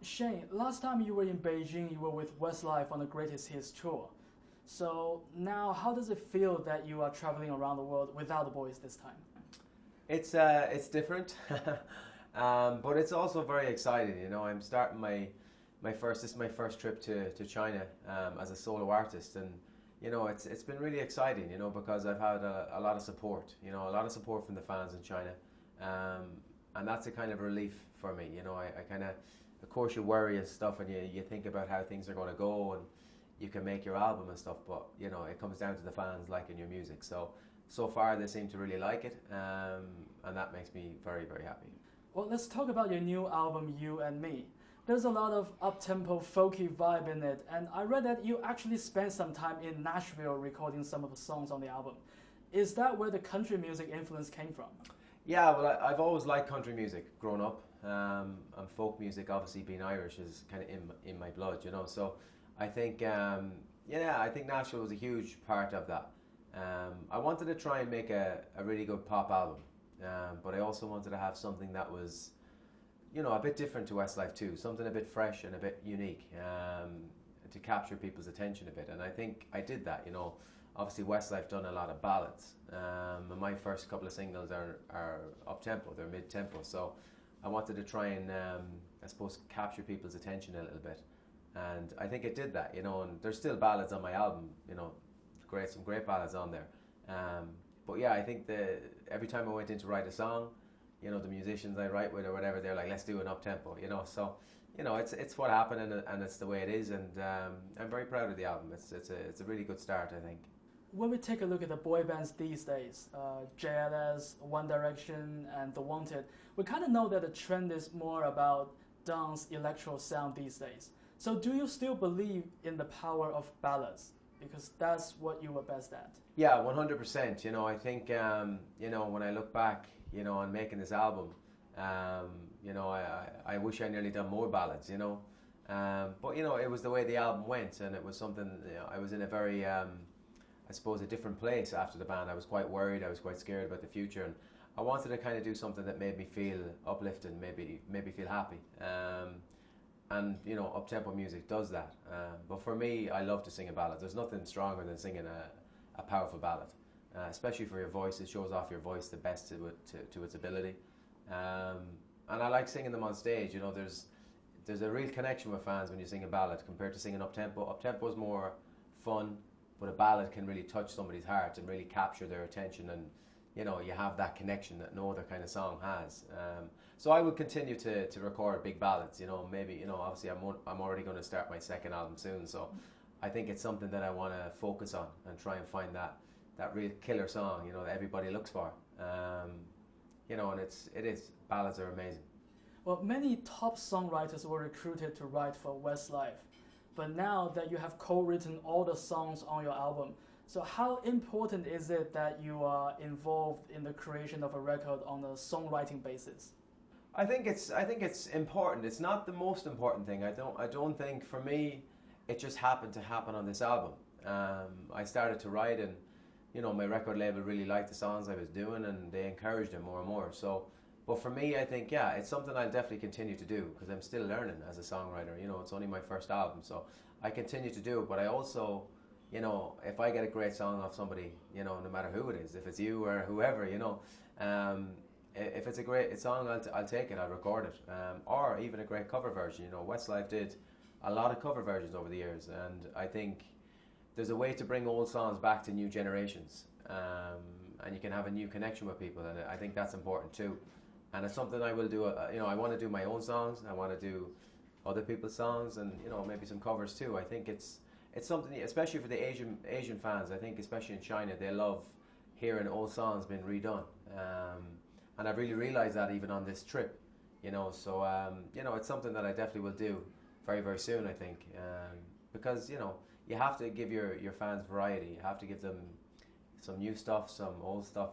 Shane, last time you were in Beijing, you were with Westlife on the Greatest Hits tour. So now, how does it feel that you are traveling around the world without the boys this time? It's different, but it's also very exciting. You know, I'm starting my first. This is my first trip to China as a solo artist, and you know, it's been really exciting. You know, because I've had a lot of support. You know, a lot of support from the fans in China, and that's a kind of relief for me. You know, I kind of course, you worry and stuff, and you think about how things are going to go, and you can make your album and stuff, but you know, it comes down to the fans liking your music. So far they seem to really like it, and that makes me very, very happy. Well, let's talk about your new album, You and Me. There's a lot of up-tempo, folky vibe in it, and I read that you actually spent some time in Nashville recording some of the songs on the album. Is that where the country music influence came from? Yeah, well, I've always liked country music growing up, and folk music, obviously being Irish, is kind of in my blood, you know. So I think, yeah, I think Nashville was a huge part of that. I wanted to try and make a really good pop album, but I also wanted to have something that was, you know, a bit different to Westlife too, something a bit fresh and a bit unique, to capture people's attention a bit. And I think I did that, you know. Obviously Westlife done a lot of ballads, and my first couple of singles are up-tempo, they're mid-tempo, so I wanted to try and, I suppose, capture people's attention a little bit. And I think it did that, you know, and there's still ballads on my album, you know, some great ballads on there. But yeah, I think every time I went in to write a song, you know, the musicians I write with or whatever, they're like, let's do an up-tempo, you know. So, you know, it's what happened, and it's the way it is, and I'm very proud of the album. It's a really good start, I think. When we take a look at the boy bands these days, JLS, One Direction, and The Wanted, we kind of know that the trend is more about dance, electro sound these days. So do you still believe in the power of ballads? Because that's what you were best at. Yeah, 100%. You know, I think, you know, when I look back, you know, on making this album, you know, I wish I nearly done more ballads, you know. But, you know, it was the way the album went, and it was something, you know, I was in a very, I suppose, a different place after the band. I was quite worried, I was quite scared about the future, and I wanted to kind of do something that made me feel uplifted, maybe feel happy. And you know, up-tempo music does that. But for me, I love to sing a ballad. There's nothing stronger than singing a powerful ballad, especially for your voice. It shows off your voice the best to its ability. And I like singing them on stage. You know, there's a real connection with fans when you sing a ballad compared to singing up-tempo. Up-tempo is more fun, but a ballad can really touch somebody's heart and really capture their attention, and you know, you have that connection that no other kind of song has. So I would continue to record big ballads, you know, maybe, you know, obviously I'm already going to start my second album soon, so I think it's something that I want to focus on and try and find that real killer song, you know, that everybody looks for. You know, and it is, ballads are amazing. Well, many top songwriters were recruited to write for Westlife, but now that you have co-written all the songs on your album, so how important is it that you are involved in the creation of a record on a songwriting basis? I think it's important. It's not the most important thing. I don't think, for me, it just happened to happen on this album. I started to write, and you know, my record label really liked the songs I was doing, and they encouraged it more and more. So, but for me, I think, yeah, it's something I'll definitely continue to do, because I'm still learning as a songwriter. You know, it's only my first album, so I continue to do it. But I also, you know, if I get a great song off somebody, you know, no matter who it is, if it's you or whoever, you know, if it's a great song, I'll take it, I'll record it, or even a great cover version. You know, Westlife did a lot of cover versions over the years, and I think there's a way to bring old songs back to new generations, and you can have a new connection with people, and I think that's important too. And it's something I will do. You know, I want to do my own songs, I want to do other people's songs, and you know, maybe some covers too. I think it's something, especially for the Asian fans. I think especially in China, they love hearing old songs being redone, and I've really realised that even on this trip, you know. So you know, it's something that I definitely will do very, very soon, I think, because you know, you have to give your fans variety. You have to give them some new stuff, some old stuff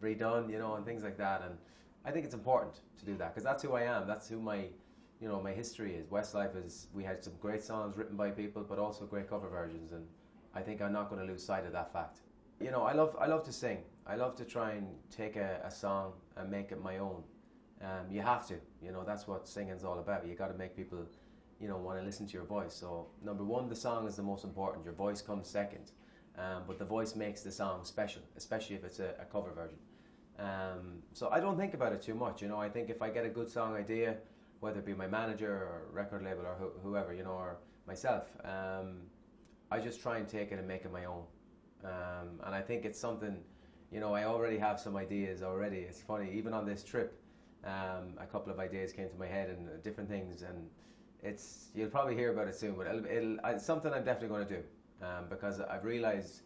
redone, you know, and things like that. And I think it's important to do that, because that's who I am. That's who my history is. Westlife is, we had some great songs written by people, but also great cover versions, and I think I'm not going to lose sight of that fact. You know, I love to sing. I love to try and take a song and make it my own. You have to, you know, that's what singing's all about. You got to make people, you know, want to listen to your voice. So number one, the song is the most important. Your voice comes second, but the voice makes the song special, especially if it's a cover version. So I don't think about it too much, you know. I think if I get a good song idea, whether it be my manager or record label or whoever, you know, or myself, I just try and take it and make it my own. And I think it's something, you know, I already have some ideas already. It's funny, even on this trip, a couple of ideas came to my head and different things, and you'll probably hear about it soon, but it's something I'm definitely going to do, because I've realized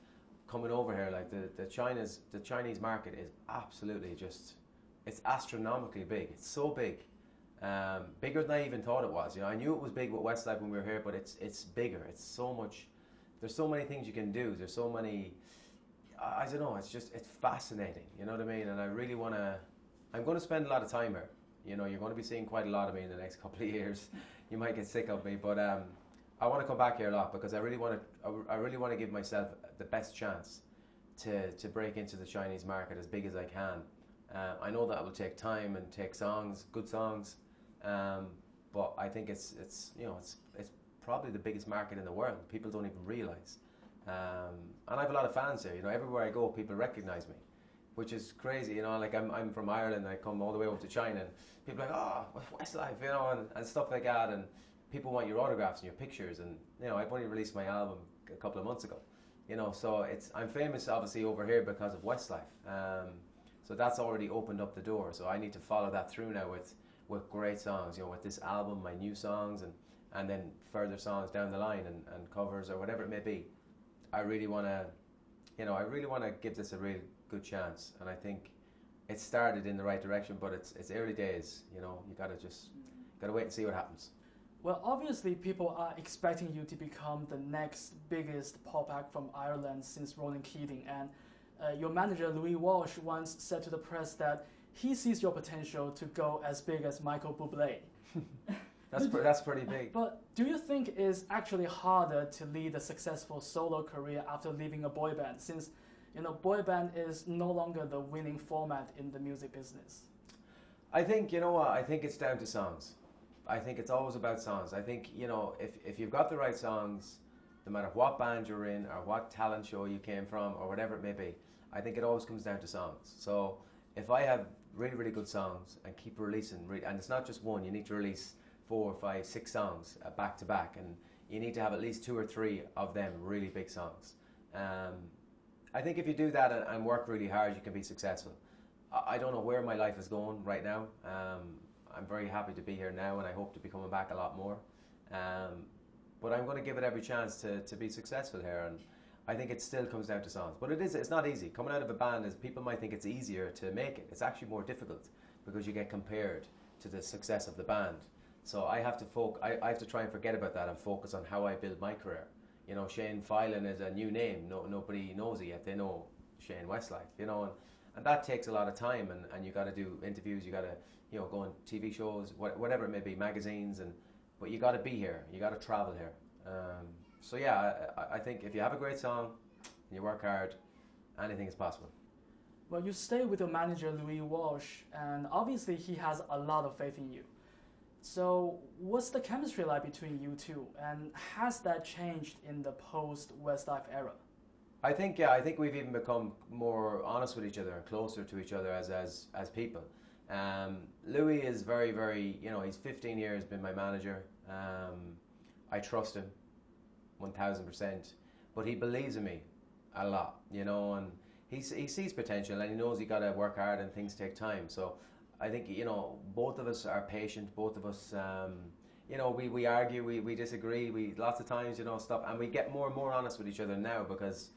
coming over here, like the Chinese market is absolutely just, it's astronomically big. It's so big, bigger than I even thought it was. You know, I knew it was big with Westlife when we were here, but it's bigger. It's so much. There's so many things you can do. There's so many. I don't know. It's fascinating. You know what I mean? And I really want to. I'm going to spend a lot of time here. You know, you're going to be seeing quite a lot of me in the next couple of years. You might get sick of me, but I want to come back here a lot because I really want to give myself the best chance to break into the Chinese market as big as I can. I know that will take time and take songs, good songs, but I think it's probably the biggest market in the world. People don't even realize, and I have a lot of fans here. You know, everywhere I go, people recognize me, which is crazy. You know, like I'm from Ireland. I come all the way over to China, and people are like, oh, Westlife, you know, and stuff like that, and people want your autographs and your pictures. And you know, I've only released my album a couple of months ago. You know, so I'm famous obviously over here because of Westlife. So that's already opened up the door. So I need to follow that through now with great songs, you know, with this album, my new songs, and then further songs down the line and covers or whatever it may be. I really want to give this a real good chance. And I think it started in the right direction, but it's early days. You know, you gotta wait and see what happens. Well, obviously people are expecting you to become the next biggest pop act from Ireland since Ronan Keating, and your manager Louie Walsh once said to the press that he sees your potential to go as big as Michael Bublé. That's pretty big. But do you think it's actually harder to lead a successful solo career after leaving a boy band, since you know boy band is no longer the winning format in the music business? I think, you know what, I think it's down to songs. I think it's always about songs. I think, you know, if you've got the right songs, no matter what band you're in or what talent show you came from or whatever it may be, I think it always comes down to songs. So if I have really, really good songs and keep releasing, and it's not just one, you need to release 4, 5, 6 songs back to back, and you need to have at least 2 or 3 of them really big songs. I think if you do that and work really hard, you can be successful. I don't know where my life is going right now. I'm very happy to be here now, and I hope to be coming back a lot more. But I'm going to give it every chance to be successful here, and I think it still comes down to songs. But it's not easy. Coming out of a band, people might think it's easier to make it. It's actually more difficult because you get compared to the success of the band. So I have to try and forget about that and focus on how I build my career. You know, Shane Filan is a new name. Nobody knows it yet. They know Shane Westlife, you know, and that takes a lot of time, and you got to do interviews, you got to, you know, go on TV shows, whatever it may be, magazines, but you got to be here, you got to travel here. So yeah, I think if you have a great song and you work hard, anything is possible. Well, you stay with your manager Louie Walsh, and obviously he has a lot of faith in you. So what's the chemistry like between you two, and has that changed in the post-Westlife era? I think we've even become more honest with each other and closer to each other as people. Louie is very, very, you know, he's 15 years been my manager. I trust him 1000%, but he believes in me a lot, you know, and he sees potential, and he knows he got to work hard and things take time. So I think, you know, both of us are patient, both of us, you know, we argue, we disagree, we lots of times, you know, stuff, and we get more and more honest with each other now, because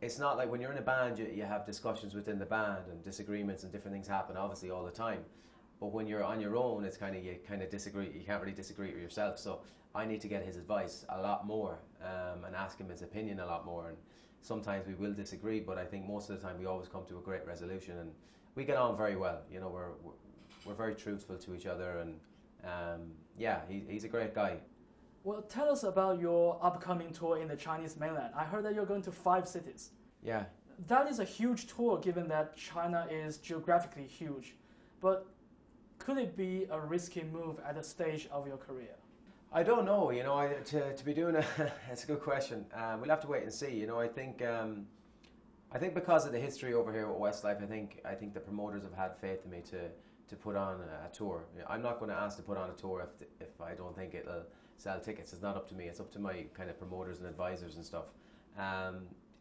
it's not like when you're in a band, you have discussions within the band and disagreements and different things happen obviously all the time. But when you're on your own, it's you kind of disagree, you can't really disagree with yourself. So I need to get his advice a lot more, and ask him his opinion a lot more. And sometimes we will disagree, but I think most of the time we always come to a great resolution, and we get on very well. You know, we're very truthful to each other, and yeah, he's a great guy. Well, tell us about your upcoming tour in the Chinese mainland. I heard that you're going to 5 cities. Yeah. That is a huge tour, given that China is geographically huge. But could it be a risky move at the stage of your career? I don't know. To be doing it's a good question. We'll have to wait and see. I think because of the history over here at Westlife, I think the promoters have had faith in me to put on a tour. I'm not going to ask to put on a tour if I don't think it'll sell tickets. It's not up to me. It's up to my kind of promoters and advisors and stuff.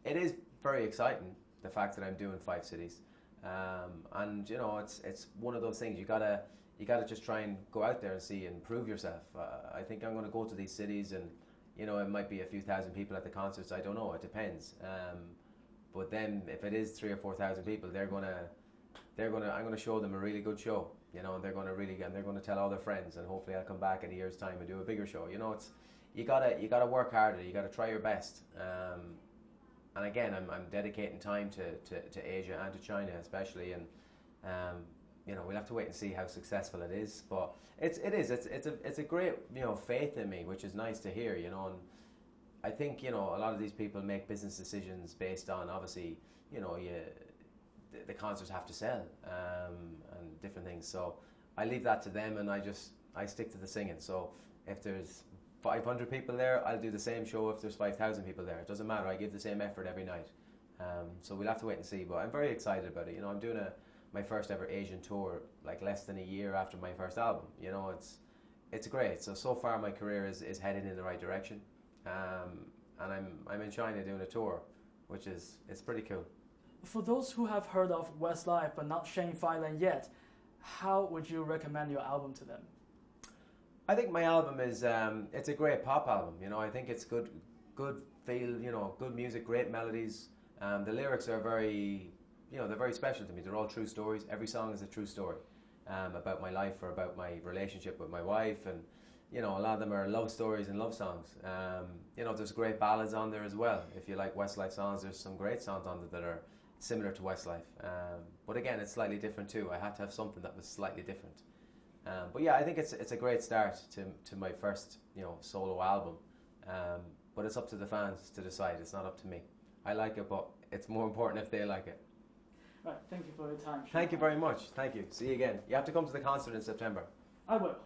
It is very exciting, the fact that I'm doing 5 cities, and it's one of those things you gotta just try and go out there and see and prove yourself. I think I'm going to go to these cities, and it might be a few thousand people at the concerts. I don't know. It depends. But then if it is 3,000 or 4,000 people, I'm going to show them a really good show. And they're going to tell all their friends, and hopefully I'll come back in a year's time and do a bigger show. You gotta work harder. You gotta try your best. And again, I'm dedicating time to Asia and to China especially, and we'll have to wait and see how successful it is. But it's a great faith in me, which is nice to hear. And I think a lot of these people make business decisions based on, obviously, the concerts have to sell, and different things. So I leave that to them, and I stick to the singing. So if there's 500 people there, I'll do the same show if there's 5,000 people there. It doesn't matter. I give the same effort every night. So we'll have to wait and see. But I'm very excited about it. I'm doing my first ever Asian tour like less than a year after my first album. It's great. So far my career is heading in the right direction. And I'm in China doing a tour, which it's pretty cool. For those who have heard of Westlife but not Shane Filan yet, how would you recommend your album to them? I think my album is it's a great pop album. I think it's good feel, good music, great melodies. The lyrics are very, they're very special to me. They're all true stories. Every song is a true story about my life or about my relationship with my wife, and a lot of them are love stories and love songs. There's great ballads on there as well. If you like Westlife songs, there's some great songs on there that are similar to Westlife. But again, it's slightly different too. I had to have something that was slightly different. But yeah, I think it's a great start to my first solo album. But it's up to the fans to decide. It's not up to me. I like it, but it's more important if they like it. Right. Thank you for your time. Thank you very much. Thank you. See you again. You have to come to the concert in September. I will.